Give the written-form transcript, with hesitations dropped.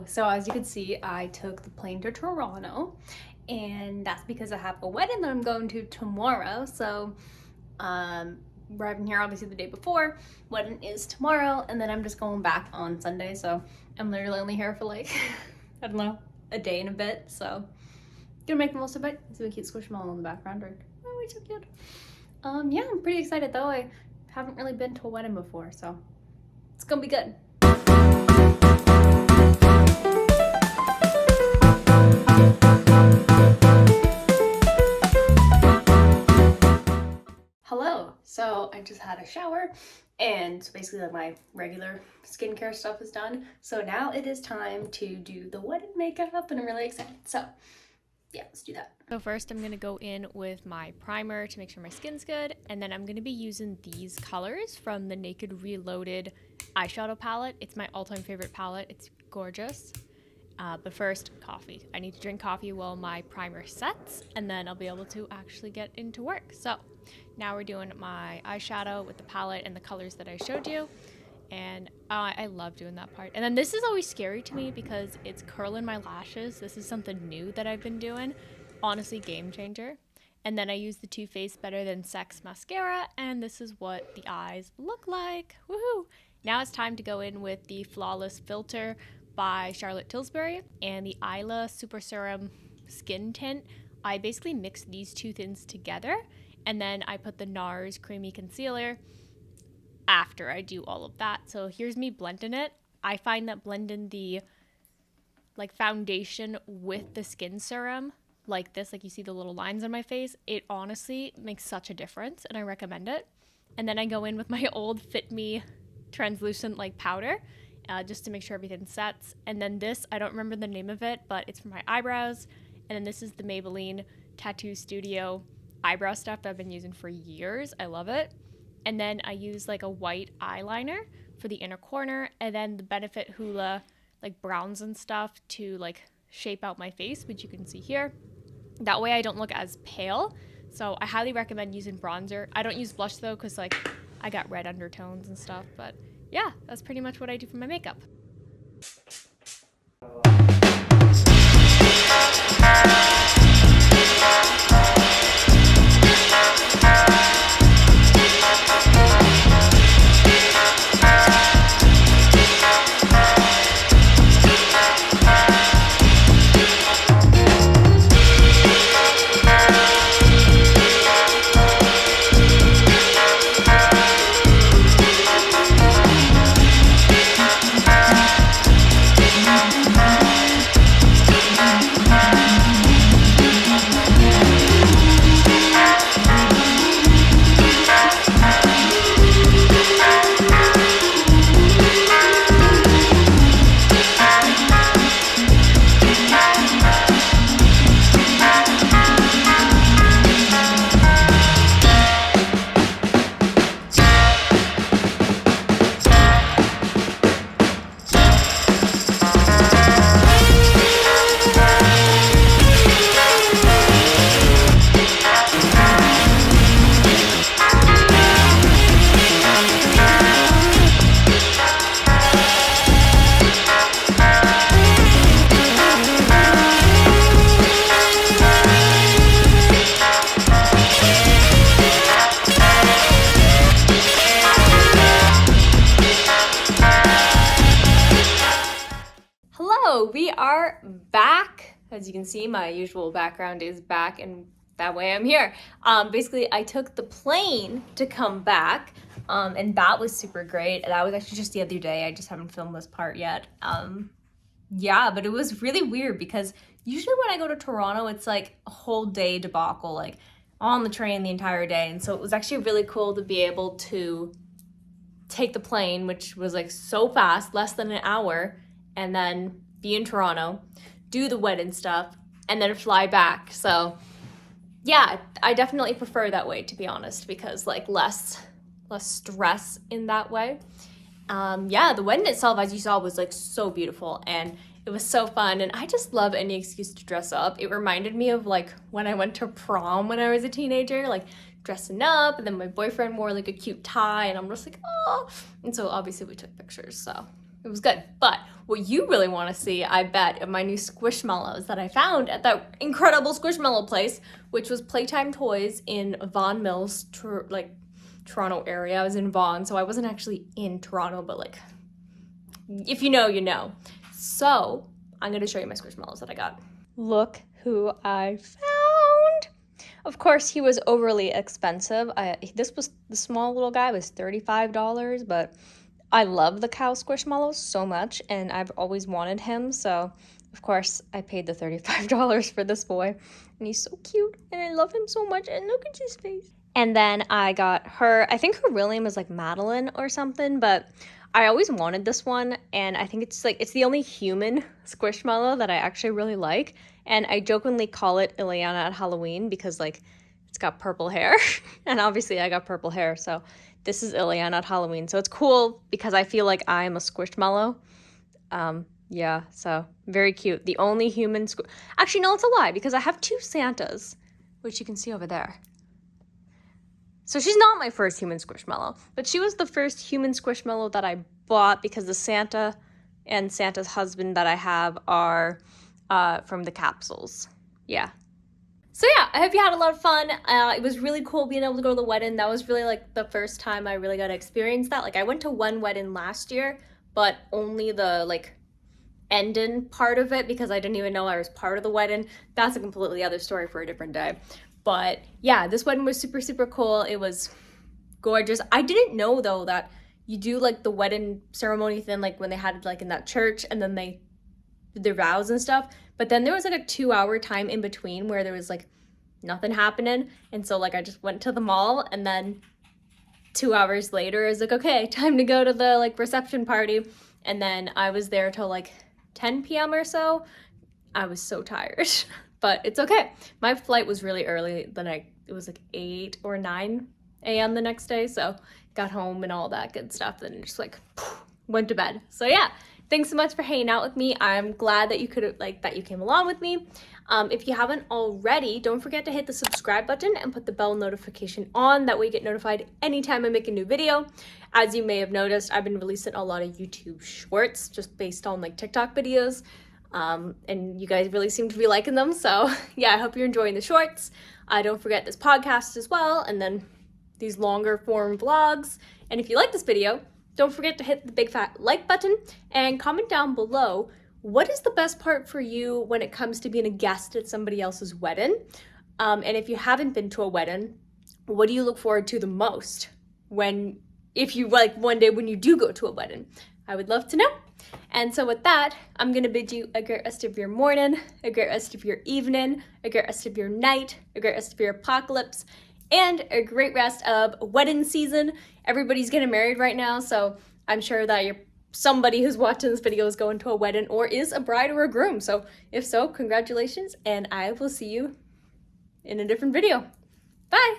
So as you can see, I took the plane to Toronto, and that's because I have a wedding that I'm going to tomorrow. So arriving here obviously the day before, wedding is tomorrow, and then I'm just going back on Sunday. So I'm literally only here for like, I don't know, a day and a bit. So gonna make the most of it. See a cute squishmallow in the background, right? Oh, he's so cute. Yeah, I'm pretty excited though. I haven't really been to a wedding before, so it's gonna be good. Hello. So I just had a shower, and basically like my regular skincare stuff is done. So now it is time to do the wedding makeup, and I'm really excited. So yeah, let's do that. So first I'm going to go in with my primer to make sure my skin's good, and then I'm going to be using these colors from the Naked Reloaded eyeshadow palette. It's my all-time favorite palette. It's gorgeous. But first, coffee. I need to drink coffee while my primer sets, and then I'll be able to actually get into work. So now we're doing my eyeshadow with the palette and the colors that I showed you. And I love doing that part. And then this is always scary to me because it's curling my lashes. This is something new that I've been doing. Honestly, game changer. And then I use the Too Faced Better Than Sex mascara, and this is what the eyes look like. Woohoo! Now it's time to go in with the Flawless Filter by Charlotte Tilbury and the Isla Super Serum Skin Tint. I basically mix these two things together, and then I put the NARS Creamy Concealer after I do all of that. So here's me blending it. I find that blending the foundation with the skin serum like this, like you see the little lines on my face, it honestly makes such a difference, and I recommend it. And then I go in with my old Fit Me translucent powder just to make sure everything sets. And then this, I don't remember the name of it, but it's for my eyebrows. And then this is the Maybelline Tattoo Studio eyebrow stuff that I've been using for years. I love it. And then I use a white eyeliner for the inner corner, and then the Benefit Hoola browns and stuff to shape out my face, which you can see here. That way I don't look as pale. So I highly recommend using bronzer. I don't use blush though, because I got red undertones and stuff. But yeah, that's pretty much what I do for my makeup. We are back. As you can see, my usual background is back, and that way I'm here. Basically, I took the plane to come back, and that was super great. That was actually just the other day. I just haven't filmed this part yet. Yeah, but it was really weird because usually when I go to Toronto, it's a whole day debacle, on the train the entire day. And so it was actually really cool to be able to take the plane, which was so fast, less than an hour, and then be in Toronto, do the wedding stuff, and then fly back. So yeah, I definitely prefer that way, to be honest, because less stress in that way. Yeah, the wedding itself, as you saw, was so beautiful, and it was so fun, and I just love any excuse to dress up. It reminded me of when I went to prom when I was a teenager, dressing up, and then my boyfriend wore a cute tie, and I'm just oh. And so obviously we took pictures, so It was good. But what you really want to see, I bet, are my new squishmallows that I found at that incredible squishmallow place, which was Playtime Toys in Vaughan Mills, Toronto area. I was in Vaughan, so I wasn't actually in Toronto, but like, if you know, you know. So I'm going to show you my squishmallows that I got. Look who I found. Of course, he was overly expensive. The small little guy was $35, but I love the cow squishmallows so much, and I've always wanted him, so of course I paid the $35 for this boy, and he's so cute, and I love him so much, and look at his face. And then I got her, I think her real name is like Madeline or something, but I always wanted this one, and I think it's the only human squishmallow that I actually really like, and I jokingly call it Ileana at Halloween because like it's got purple hair, and obviously I got purple hair, so this is Ileana at Halloween. So it's cool because I feel like I'm a squishmallow. Yeah, so very cute. The only human actually, no, it's a lie because I have 2 Santas, which you can see over there. So she's not my first human squishmallow, but she was the first human squishmallow that I bought because the Santa and Santa's husband that I have are from the capsules. Yeah. So yeah, I hope you had a lot of fun. It was really cool being able to go to the wedding. That was really like the first time I really got to experience that. Like I went to one wedding last year, but only the like ending part of it because I didn't even know I was part of the wedding. That's a completely other story for a different day. But yeah, this wedding was super, super cool. It was gorgeous. I didn't know though that you do like the wedding ceremony thing like when they had it like in that church and then they did their vows and stuff. But then there was like a 2-hour time in between where there was like nothing happening. And so like I just went to the mall and then 2 hours later I was like, okay, time to go to the like reception party. And then I was there till like 10 p.m. or so. I was so tired, but it's okay. My flight was really early the night. It was like 8 or 9 a.m. the next day. So got home and all that good stuff and just like went to bed. So yeah. Thanks so much for hanging out with me. I'm glad that you came along with me. If you haven't already, don't forget to hit the subscribe button and put the bell notification on. That way you get notified anytime I make a new video. As you may have noticed, I've been releasing a lot of YouTube shorts just based on like TikTok videos. And you guys really seem to be liking them. So yeah, I hope you're enjoying the shorts. Don't forget this podcast as well. And then these longer form vlogs. And if you like this video, don't forget to hit the big fat like button and comment down below what is the best part for you when it comes to being a guest at somebody else's wedding. And if you haven't been to a wedding, what do you look forward to the most if you like one day when you do go to a wedding? I would love to know. And so with that, I'm going to bid you a great rest of your morning, a great rest of your evening, a great rest of your night, a great rest of your apocalypse, and a great rest of wedding season. Everybody's getting married right now, so I'm sure that somebody who's watching this video is going to a wedding or is a bride or a groom. So if so, congratulations, and I will see you in a different video. Bye!